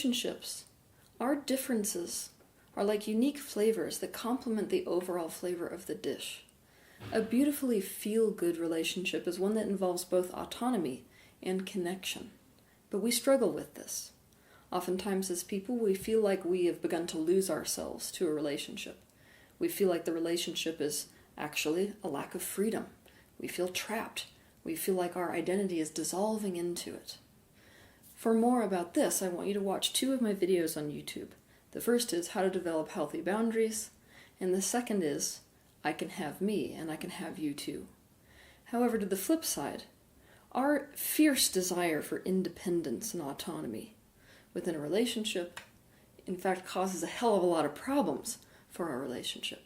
relationships, our differences are like unique flavors that complement the overall flavor of the dish. A beautifully feel-good relationship is one that involves both autonomy and connection. But we struggle with this. Oftentimes as people, we feel like we have begun to lose ourselves to a relationship. We feel like the relationship is actually a lack of freedom. We feel trapped. We feel like our identity is dissolving into it. For more about this, I want you to watch 2 of my videos on YouTube. The first is how to develop healthy boundaries, and the second is I can have me and I can have you too. However, to the flip side, our fierce desire for independence and autonomy within a relationship, in fact, causes a hell of a lot of problems for our relationship.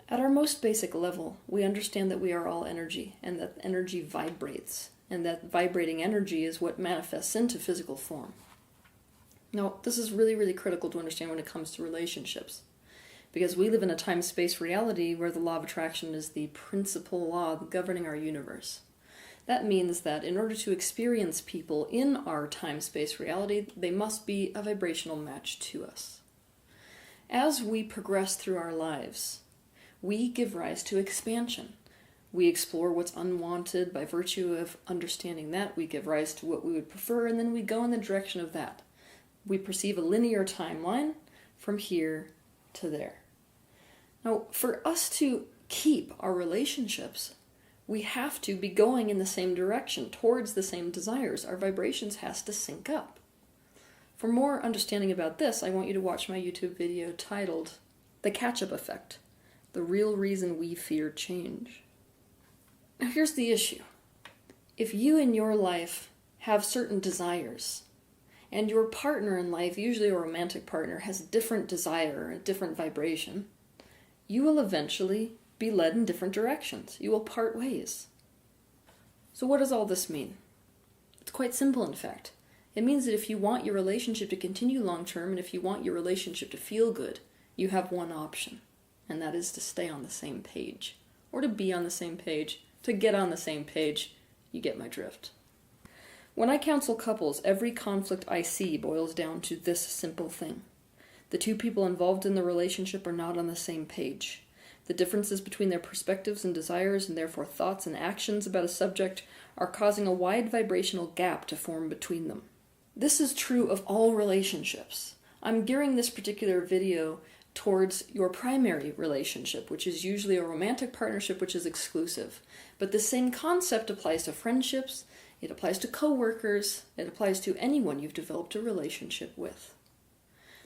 At our most basic level, we understand that we are all energy and that energy vibrates, and that vibrating energy is what manifests into physical form. Now, this is really, really critical to understand when it comes to relationships, because we live in a time-space reality where the law of attraction is the principal law governing our universe. That means that in order to experience people in our time-space reality, they must be a vibrational match to us. As we progress through our lives, we give rise to expansion. We explore what's unwanted by virtue of understanding that. We give rise to what we would prefer, and then we go in the direction of that. We perceive a linear timeline from here to there. Now, for us to keep our relationships, we have to be going in the same direction, towards the same desires. Our vibrations has to sync up. For more understanding about this, I want you to watch my YouTube video titled The Catch-Up Effect, the real reason we fear change. Now here's the issue. If you in your life have certain desires, and your partner in life, usually a romantic partner, has a different desire, a different vibration, you will eventually be led in different directions. You will part ways. So what does all this mean? It's quite simple, in fact. It means that if you want your relationship to continue long-term, and if you want your relationship to feel good, you have one option, and that is to stay on the same page, or to be on the same page, to get on the same page. You get my drift. When I counsel couples, every conflict I see boils down to this simple thing. The 2 people involved in the relationship are not on the same page. The differences between their perspectives and desires, and therefore thoughts and actions about a subject, are causing a wide vibrational gap to form between them. This is true of all relationships. I'm gearing this particular video towards your primary relationship, which is usually a romantic partnership which is exclusive. But the same concept applies to friendships, it applies to coworkers, it applies to anyone you've developed a relationship with.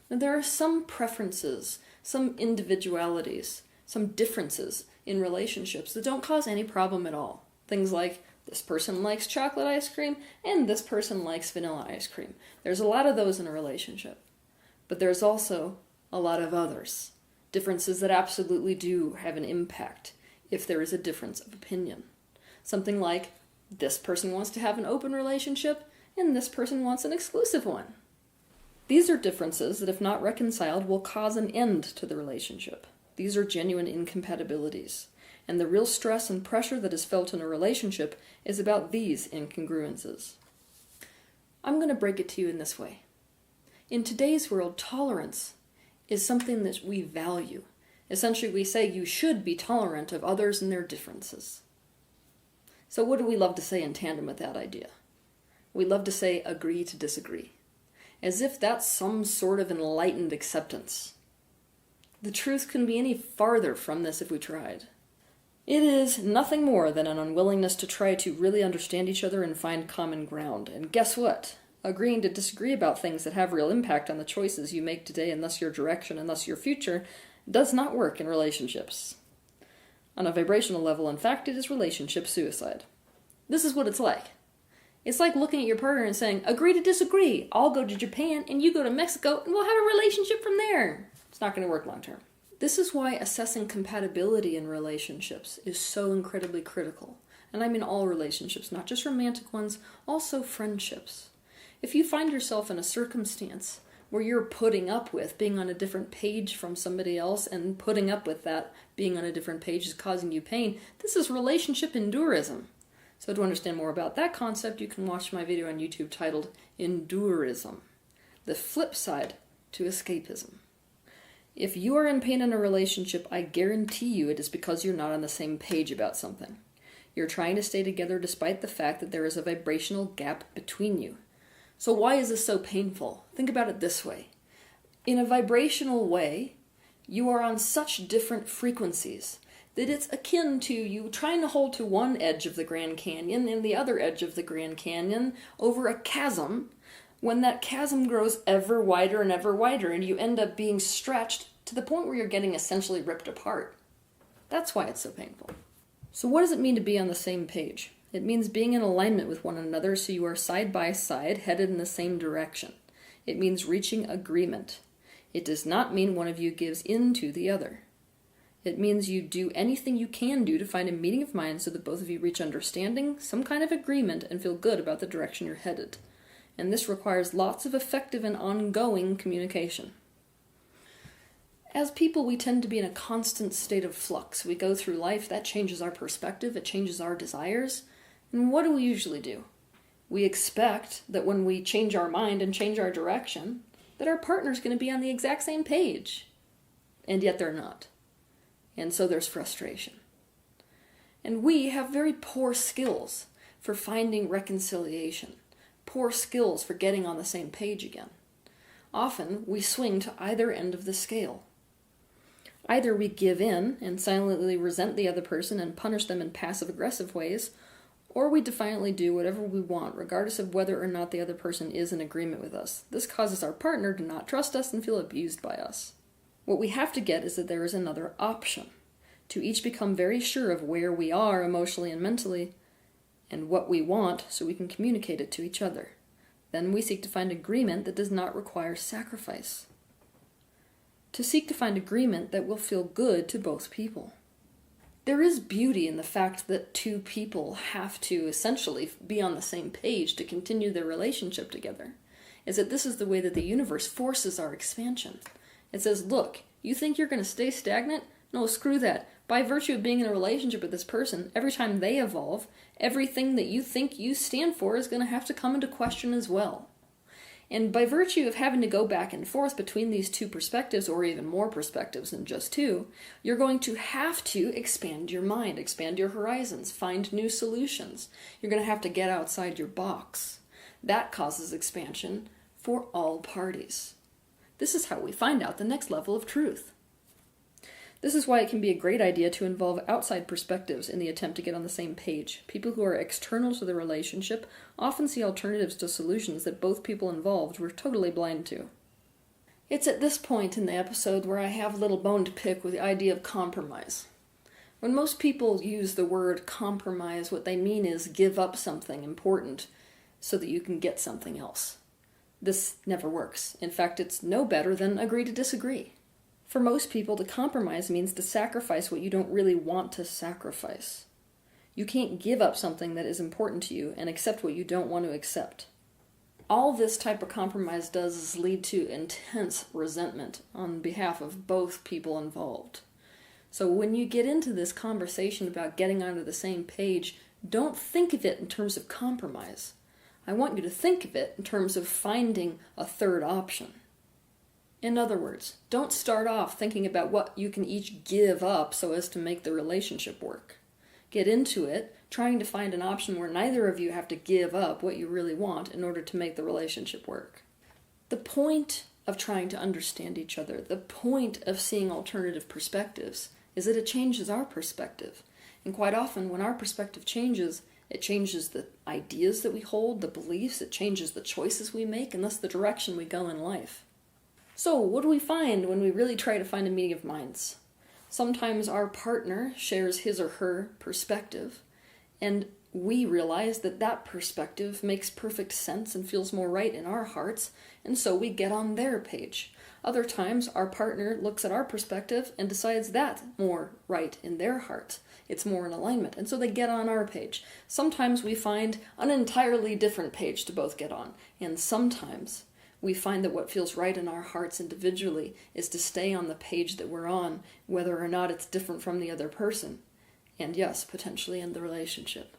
Now, there are some preferences, some individualities, some differences in relationships that don't cause any problem at all. Things like, this person likes chocolate ice cream, and this person likes vanilla ice cream. There's a lot of those in a relationship. But there's also a lot of others. Differences that absolutely do have an impact if there is a difference of opinion. Something like, this person wants to have an open relationship, and this person wants an exclusive one. These are differences that, if not reconciled, will cause an end to the relationship. These are genuine incompatibilities. And the real stress and pressure that is felt in a relationship is about these incongruences. I'm going to break it to you in this way. In today's world, tolerance is something that we value. Essentially, we say you should be tolerant of others and their differences. So what do we love to say in tandem with that idea? We love to say, agree to disagree, as if that's some sort of enlightened acceptance. The truth couldn't be any farther from this if we tried. It is nothing more than an unwillingness to try to really understand each other and find common ground. And guess what? Agreeing to disagree about things that have real impact on the choices you make today, and thus your direction, and thus your future, does not work in relationships. On a vibrational level, in fact, it is relationship suicide. This is what it's like. It's like looking at your partner and saying, agree to disagree. I'll go to Japan and you go to Mexico and we'll have a relationship from there. It's not going to work long term. This is why assessing compatibility in relationships is so incredibly critical. And I mean all relationships, not just romantic ones, also friendships. If you find yourself in a circumstance where you're putting up with being on a different page from somebody else, and putting up with that being on a different page is causing you pain, this is relationship endurism. So to understand more about that concept, you can watch my video on YouTube titled Endurism. the flip side to escapism. If you are in pain in a relationship, I guarantee you it is because you're not on the same page about something. You're trying to stay together despite the fact that there is a vibrational gap between you. So why is this so painful? Think about it this way. In a vibrational way, you are on such different frequencies that it's akin to you trying to hold to one edge of the Grand Canyon and the other edge of the Grand Canyon over a chasm, when that chasm grows ever wider and you end up being stretched to the point where you're getting essentially ripped apart. That's why it's so painful. So what does it mean to be on the same page? It means being in alignment with one another so you are side by side, headed in the same direction. It means reaching agreement. It does not mean one of you gives in to the other. It means you do anything you can do to find a meeting of minds so that both of you reach understanding, some kind of agreement, and feel good about the direction you're headed. And this requires lots of effective and ongoing communication. As people, we tend to be in a constant state of flux. We go through life, that changes our perspective, it changes our desires. And what do we usually do? We expect that when we change our mind and change our direction, that our partner's going to be on the exact same page. And yet they're not. And so there's frustration. And we have very poor skills for finding reconciliation, poor skills for getting on the same page again. Often we swing to either end of the scale. Either we give in and silently resent the other person and punish them in passive-aggressive ways, or we defiantly do whatever we want, regardless of whether or not the other person is in agreement with us. This causes our partner to not trust us and feel abused by us. What we have to get is that there is another option, to each become very sure of where we are emotionally and mentally, and what we want so we can communicate it to each other. Then we seek to find agreement that does not require sacrifice. To seek to find agreement that will feel good to both people. There is beauty in the fact that two people have to essentially be on the same page to continue their relationship together. Is that this is the way that the universe forces our expansion. It says, look, you think you're going to stay stagnant? No, screw that. By virtue of being in a relationship with this person, every time they evolve, everything that you think you stand for is going to have to come into question as well. And by virtue of having to go back and forth between these two perspectives, or even more perspectives than just two, you're going to have to expand your mind, expand your horizons, find new solutions. You're going to have to get outside your box. That causes expansion for all parties. This is how we find out the next level of truth. This is why it can be a great idea to involve outside perspectives in the attempt to get on the same page. People who are external to the relationship often see alternatives to solutions that both people involved were totally blind to. It's at this point in the episode where I have a little bone to pick with the idea of compromise. When most people use the word compromise, what they mean is give up something important so that you can get something else. This never works. In fact, it's no better than agree to disagree. For most people, to compromise means to sacrifice what you don't really want to sacrifice. You can't give up something that is important to you and accept what you don't want to accept. All this type of compromise does is lead to intense resentment on behalf of both people involved. So when you get into this conversation about getting onto the same page, don't think of it in terms of compromise. I want you to think of it in terms of finding a third option. In other words, don't start off thinking about what you can each give up so as to make the relationship work. Get into it trying to find an option where neither of you have to give up what you really want in order to make the relationship work. The point of trying to understand each other, the point of seeing alternative perspectives, is that it changes our perspective. And quite often, when our perspective changes, it changes the ideas that we hold, the beliefs, it changes the choices we make, and thus the direction we go in life. So, what do we find when we really try to find a meeting of minds? Sometimes our partner shares his or her perspective, and we realize that that perspective makes perfect sense and feels more right in our hearts, and so we get on their page. Other times, our partner looks at our perspective and decides that's more right in their heart. It's more in alignment, and so they get on our page. Sometimes we find an entirely different page to both get on, and sometimes we find that what feels right in our hearts individually is to stay on the page that we're on, whether or not it's different from the other person. And yes, potentially end the relationship.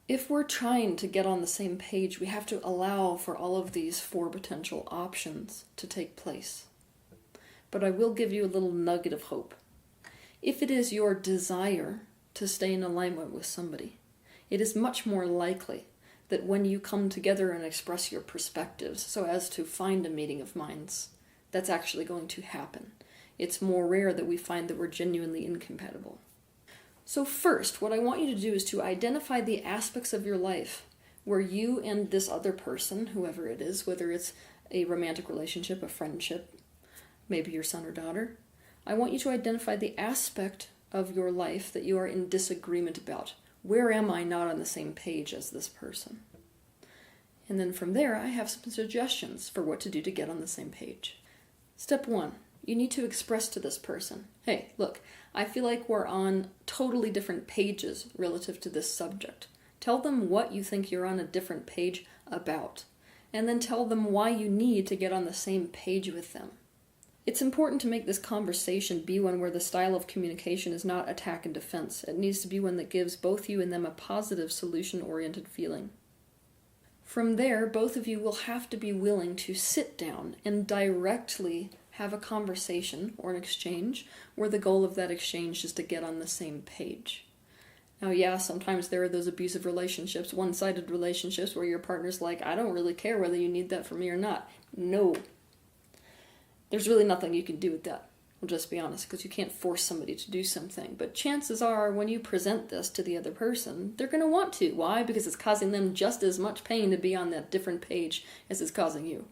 If we're trying to get on the same page, we have to allow for all of these 4 potential options to take place. But I will give you a little nugget of hope. If it is your desire to stay in alignment with somebody, it is much more likely that when you come together and express your perspectives so as to find a meeting of minds, that's actually going to happen. It's more rare that we find that we're genuinely incompatible. So first, what I want you to do is to identify the aspects of your life where you and this other person, whoever it is, whether it's a romantic relationship, a friendship, maybe your son or daughter, I want you to identify the aspect of your life that you are in disagreement about. Where am I not on the same page as this person? And then from there, I have some suggestions for what to do to get on the same page. Step 1, you need to express to this person, hey, look, I feel like we're on totally different pages relative to this subject. Tell them what you think you're on a different page about, and then tell them why you need to get on the same page with them. It's important to make this conversation be one where the style of communication is not attack and defense. It needs to be one that gives both you and them a positive, solution-oriented feeling. From there, both of you will have to be willing to sit down and directly have a conversation or an exchange where the goal of that exchange is to get on the same page. Now, yeah, sometimes there are those abusive relationships, one-sided relationships where your partner's like, I don't really care whether you need that from me or not. No. There's really nothing you can do with that. We'll just be honest, because you can't force somebody to do something. But chances are, when you present this to the other person, they're going to want to. Why? Because it's causing them just as much pain to be on that different page as it's causing you.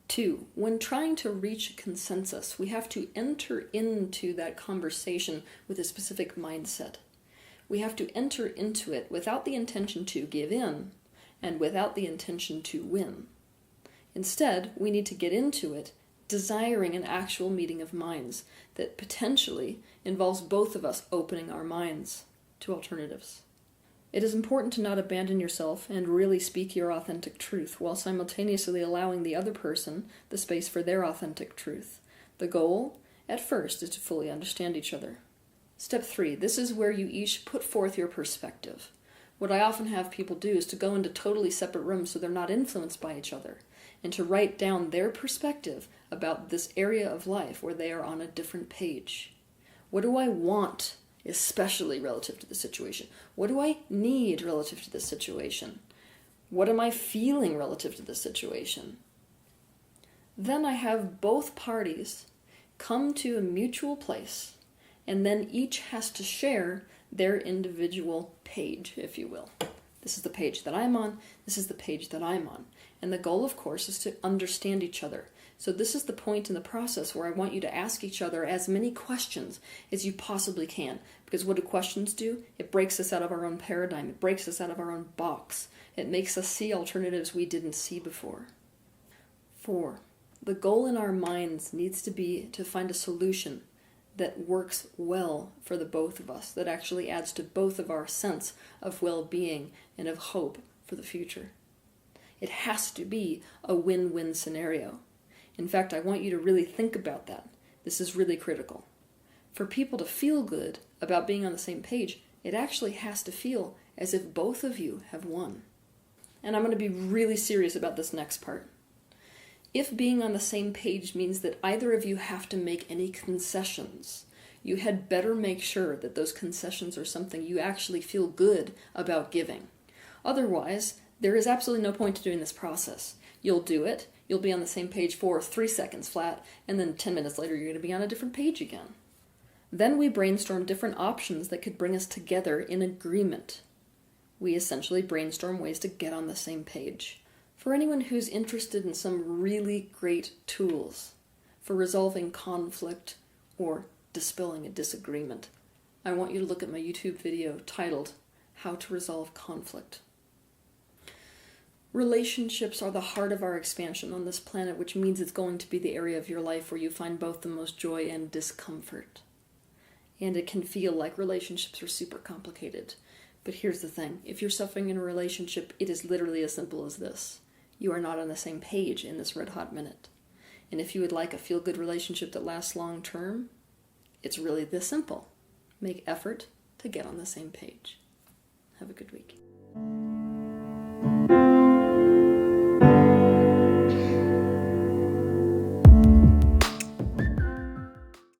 2, when trying to reach consensus, we have to enter into that conversation with a specific mindset. We have to enter into it without the intention to give in and without the intention to win. Instead, we need to get into it desiring an actual meeting of minds that potentially involves both of us opening our minds to alternatives. It is important to not abandon yourself and really speak your authentic truth while simultaneously allowing the other person the space for their authentic truth. The goal, at first, is to fully understand each other. Step 3, this is where you each put forth your perspective. What I often have people do is to go into totally separate rooms so they're not influenced by each other, and to write down their perspective about this area of life where they are on a different page. What do I want, especially relative to the situation? What do I need relative to this situation? What am I feeling relative to this situation? Then I have both parties come to a mutual place, and then each has to share their individual page, if you will. This is the page that I'm on, this is the page that I'm on. And the goal, of course, is to understand each other. So this is the point in the process where I want you to ask each other as many questions as you possibly can. Because what do questions do? It breaks us out of our own paradigm. It breaks us out of our own box. It makes us see alternatives we didn't see before. 4, the goal in our minds needs to be to find a solution that works well for the both of us, that actually adds to both of our sense of well-being and of hope for the future. It has to be a win-win scenario. In fact, I want you to really think about that. This is really critical. For people to feel good about being on the same page, it actually has to feel as if both of you have won. And I'm going to be really serious about this next part. If being on the same page means that either of you have to make any concessions, you had better make sure that those concessions are something you actually feel good about giving. Otherwise, there is absolutely no point to doing this process. You'll do it, you'll be on the same page for 3 seconds flat, and then 10 minutes later you're going to be on a different page again. Then we brainstorm different options that could bring us together in agreement. We essentially brainstorm ways to get on the same page. For anyone who's interested in some really great tools for resolving conflict or dispelling a disagreement, I want you to look at my YouTube video titled, How to Resolve Conflict. Relationships are the heart of our expansion on this planet, which means it's going to be the area of your life where you find both the most joy and discomfort. And it can feel like relationships are super complicated. But here's the thing. If you're suffering in a relationship, it is literally as simple as this. You are not on the same page in this red-hot minute. And if you would like a feel-good relationship that lasts long-term, it's really this simple. Make effort to get on the same page. Have a good week.